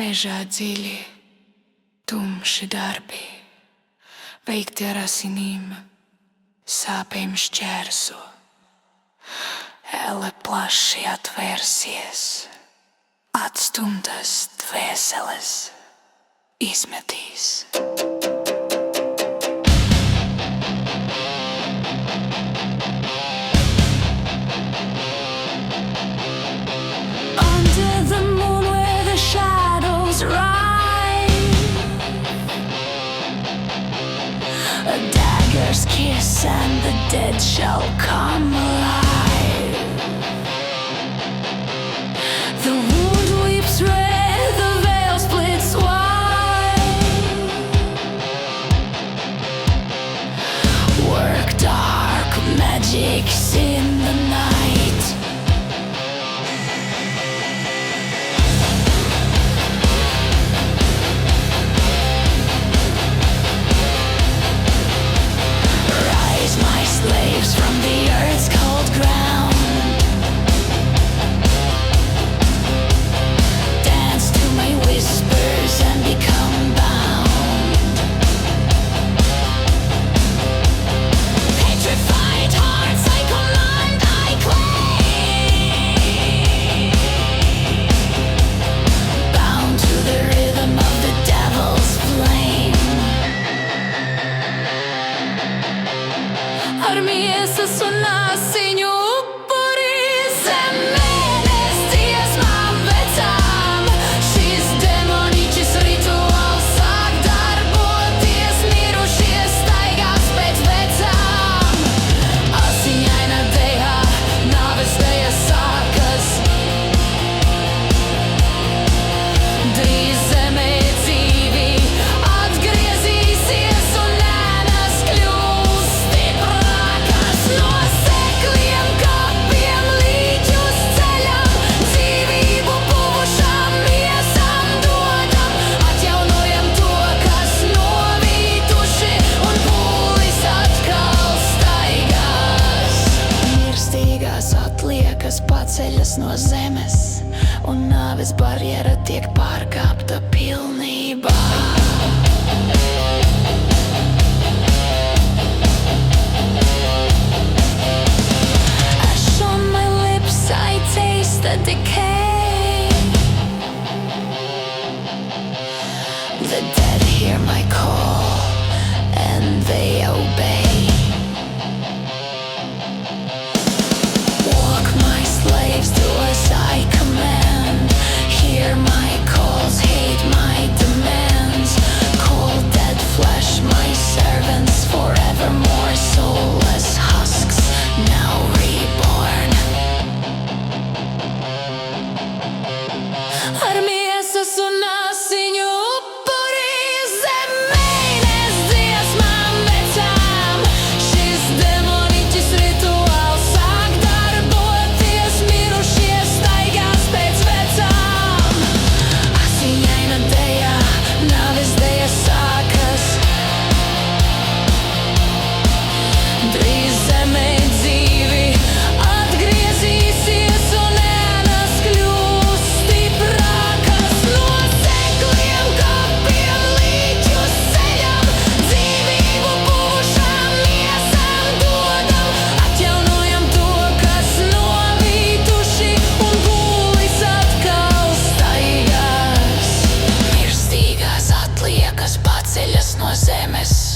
Mežā dziļi, tumši darbi, veikti ar asinīm, sāpēm šķērso. Elle plaši atvērsies, atstumtas dvēseles izmetīs. A dagger's kiss and the dead shall come alive. The wound weeps red, the veil splits wide. Work dark magics in the night. My slaves from the earth's cold ground, dance to my whispers and become bound. Petrified hearts I command, I claim, bound to the rhythm of the devil's flame. Armies sunasin upuri zemes dziesmām vecām. Šis demoniķis rituāls sāk darboties, mirušie staigās pēc vecām. Asiņaina dejā nāves deja sākas. Drīz zemē dzīvi atgriezīsies un ēnas kļūs stiprākas. No sekliem kapiem līķus ceļam, dzīvību puvušām miesām dodam. Atjaunojam to, kas novītuši, un pūlis atkal staigās. Mirstīgās atliekas paceļas no zemes, un nāves barjera tiek pārkāpta pilnībā. Ash on my lips, I taste the decay. The dead hear my call, and they obey. Walk my slaves, do as I command. Hear my calls, hate my demands. Cold dead flesh, my servants forevermore. Soulless husks, now reborn. Armies sunasin upuri zemes dziesmām vecām. Šis demoniķis rituāls sāk darboties, mirušie staigās pēc vecām. Asiņaina dejā nāves deja sākas. Drīz zemē dzīvi atgriezīsies un ēnas kļūs stiprākas. No sekliem kapiem līķus ceļam, dzīvību puvušām miesām dodam. Atjaunojam to, kas novītuši, un pūlis atkal staigās. Mirstīgās atliekas paceļas no zemes,